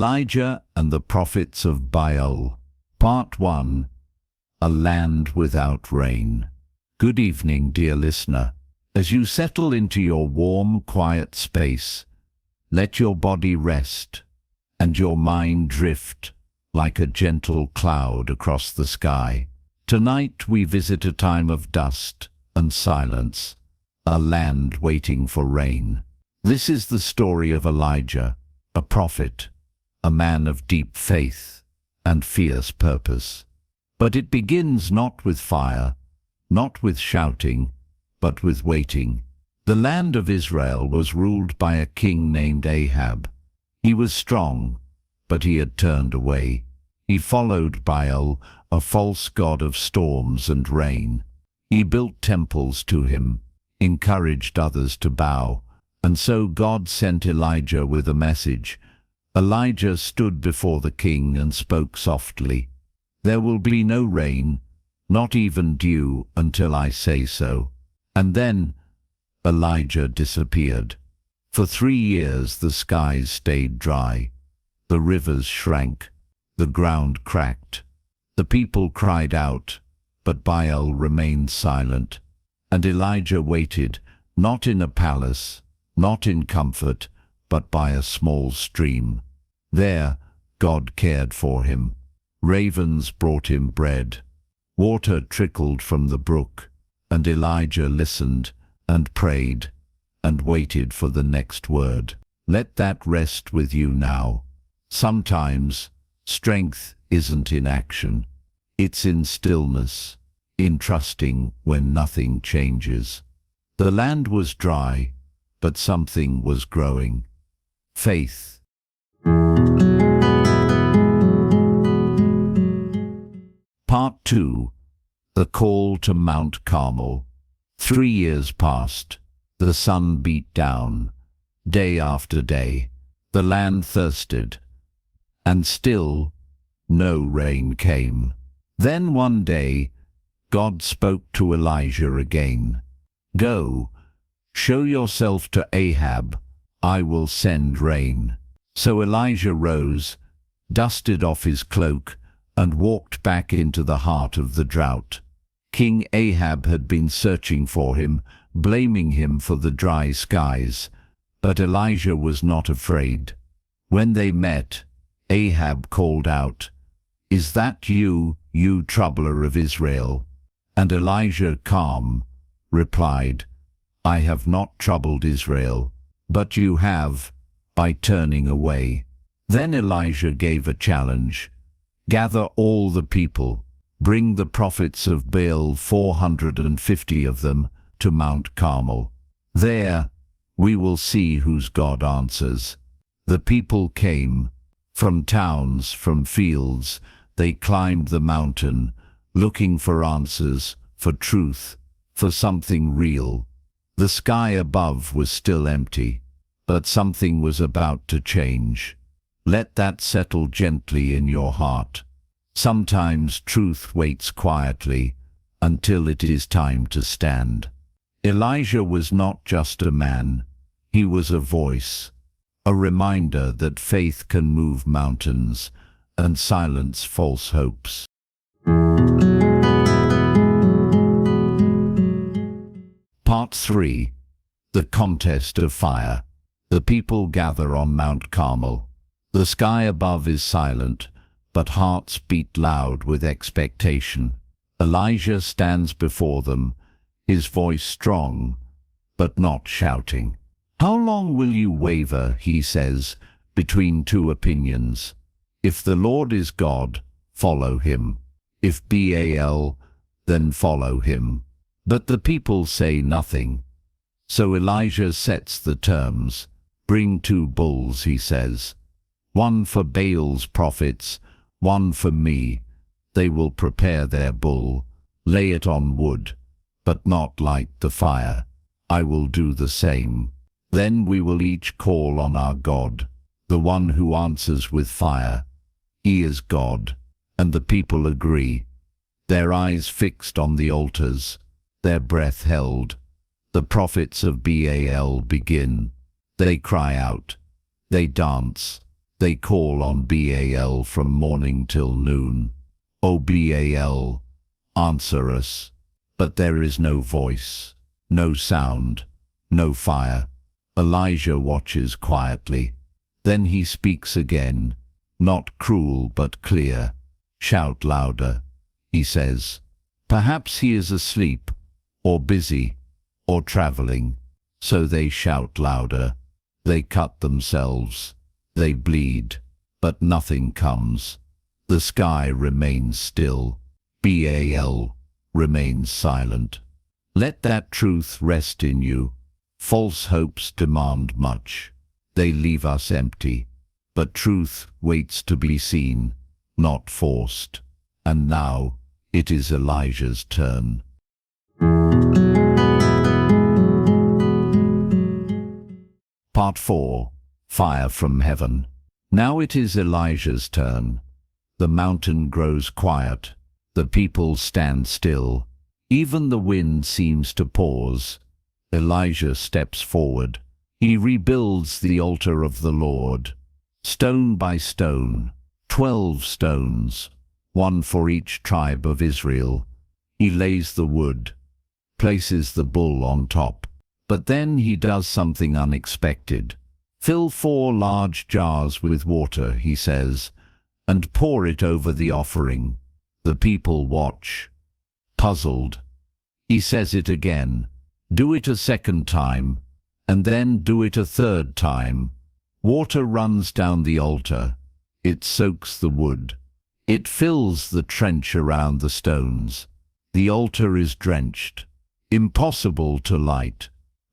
Elijah and the Prophets of Baal. Part 1. A Land Without Rain. Good evening, dear listener. As you settle into your warm, quiet space, let your body rest and your mind drift like a gentle cloud across the sky. Tonight we visit a time of dust and silence, a land waiting for rain. This is the story of Elijah, a prophet, a man of deep faith and fierce purpose. But it begins not with fire, not with shouting, but with waiting. The land of Israel was ruled by a king named Ahab. He was strong, but he had turned away. He followed Baal, a false god of storms and rain. He built temples to him, encouraged others to bow, and so God sent Elijah with a message. Elijah stood before the king and spoke softly. "There will be no rain, not even dew, until I say so." And then Elijah disappeared. For 3 years the skies stayed dry. The rivers shrank. The ground cracked. The people cried out, but Baal remained silent. And Elijah waited, not in a palace, not in comfort, but by a small stream. There, God cared for him. Ravens brought him bread. Water trickled from the brook, and Elijah listened and prayed and waited for the next word. Let that rest with you now. Sometimes strength isn't in action. It's in stillness, in trusting when nothing changes. The land was dry, but something was growing. Faith. Part 2. The Call to Mount Carmel. 3 years passed. The sun beat down. Day after day, the land thirsted. And still, no rain came. Then one day, God spoke to Elijah again. "Go, show yourself to Ahab. I will send rain." So Elijah rose, dusted off his cloak, and walked back into the heart of the drought. King Ahab had been searching for him, blaming him for the dry skies. But Elijah was not afraid. When they met, Ahab called out, "Is that you, you troubler of Israel?" And Elijah, calm, replied, "I have not troubled Israel, but you have, by turning away." Then Elijah gave a challenge. "Gather all the people, bring the prophets of Baal, 450 of them, to Mount Carmel. There we will see whose God answers." The people came. From towns, from fields, they climbed the mountain, looking for answers, for truth, for something real. The sky above was still empty, but something was about to change. Let that settle gently in your heart. Sometimes truth waits quietly until it is time to stand. Elijah was not just a man, he was a voice, a reminder that faith can move mountains and silence false hopes. Part 3. The Contest of Fire. The people gather on Mount Carmel. The sky above is silent, but hearts beat loud with expectation. Elijah stands before them, his voice strong, but not shouting. "How long will you waver," he says, "between two opinions? If the Lord is God, follow him. If Baal, then follow him." But the people say nothing. So Elijah sets the terms. "Bring 2 bulls," he says. "One for Baal's prophets, one for me." They will prepare their bull, lay it on wood, but not light the fire. I will do the same. Then we will each call on our God, the one who answers with fire. He is God. And the people agree, their eyes fixed on the altars, their breath held. The prophets of Baal begin. They cry out. They dance. They call on Baal from morning till noon. O Baal, answer us. But there is no voice, no sound, no fire. Elijah watches quietly. Then he speaks again, not cruel but clear. Shout louder, he says. Perhaps he is asleep, or busy, or traveling. So they shout louder. They cut themselves. They bleed, but nothing comes. The sky remains still. Baal remains silent. Let that truth rest in you. False hopes demand much. They leave us empty. But truth waits to be seen, not forced. And now it is Elijah's turn. Part 4. Fire from Heaven. Now it is Elijah's turn. The mountain grows quiet. The people stand still. Even the wind seems to pause. Elijah steps forward. He rebuilds the altar of the Lord. Stone by stone, 12 stones, one for each tribe of Israel. He lays the wood, places the bull on top. But then he does something unexpected. Fill 4 large jars with water, he says, and pour it over the offering. The people watch, puzzled. He says it again. Do it a second time, and then do it a third time. Water runs down the altar. It soaks the wood. It fills the trench around the stones. The altar is drenched. Impossible to light.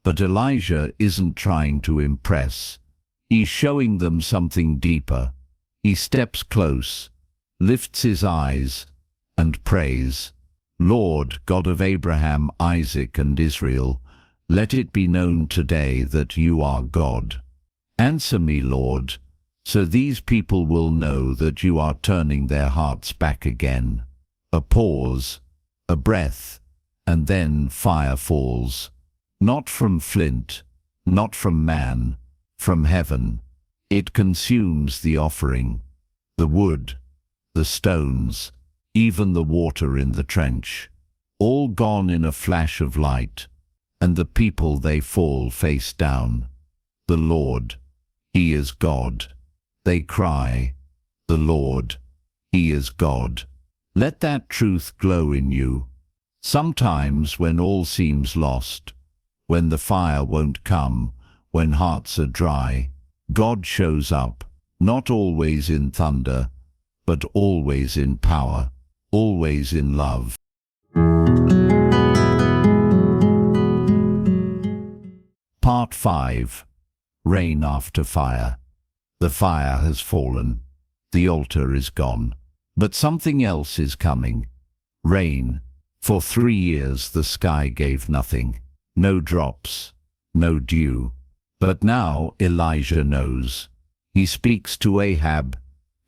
But Elijah isn't trying to impress. He's showing them something deeper. He steps close, lifts his eyes, and prays. Lord, God of Abraham, Isaac, and Israel, let it be known today that you are God. Answer me, Lord, so these people will know that you are turning their hearts back again. A pause, a breath, and then fire falls. Not from flint, not from man, from heaven. It consumes the offering, the wood, the stones, even the water in the trench. All gone in a flash of light, and the people they fall face down. The Lord, He is God. They cry, the Lord, He is God. Let that truth glow in you. Sometimes when all seems lost, when the fire won't come, when hearts are dry, God shows up, not always in thunder, but always in power, always in love. Part 5. Rain after fire. The fire has fallen. The altar is gone. But something else is coming. Rain. For 3 years the sky gave nothing. No drops, no dew. But now Elijah knows. He speaks to Ahab,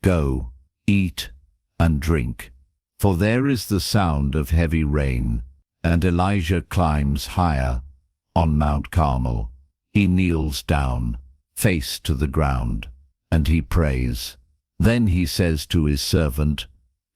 "Go, eat and drink, for there is the sound of heavy rain." And Elijah climbs higher, on Mount Carmel. He kneels down, face to the ground, and he prays. Then he says to his servant,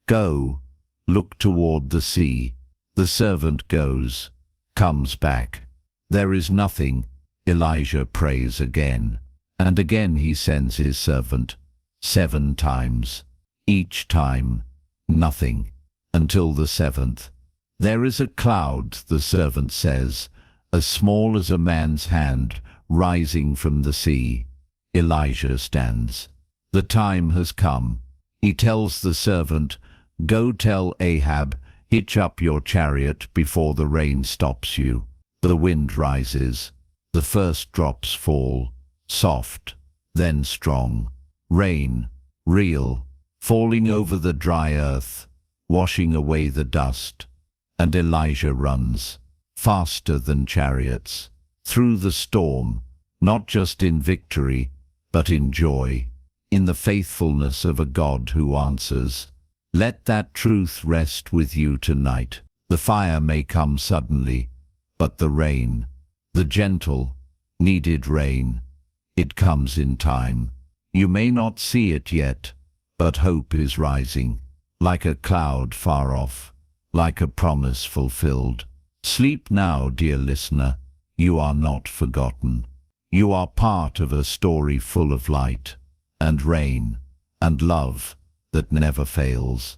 "Go, look toward the sea." The servant goes, comes back. There is nothing. Elijah prays again, and again he sends his servant, 7 times. Each time, nothing, until the 7th. There is a cloud, the servant says, as small as a man's hand, rising from the sea. Elijah stands. The time has come. He tells the servant, "Go tell Ahab, hitch up your chariot before the rain stops you." The wind rises. The first drops fall, soft, then strong. Rain, real, falling over the dry earth, washing away the dust. And Elijah runs, faster than chariots, through the storm, not just in victory, but in joy, in the faithfulness of a God who answers. Let that truth rest with you tonight. The fire may come suddenly, but the rain, the gentle, needed rain, it comes in time. You may not see it yet, but hope is rising, like a cloud far off, like a promise fulfilled. Sleep now, dear listener. You are not forgotten. You are part of a story full of light and rain and love that never fails.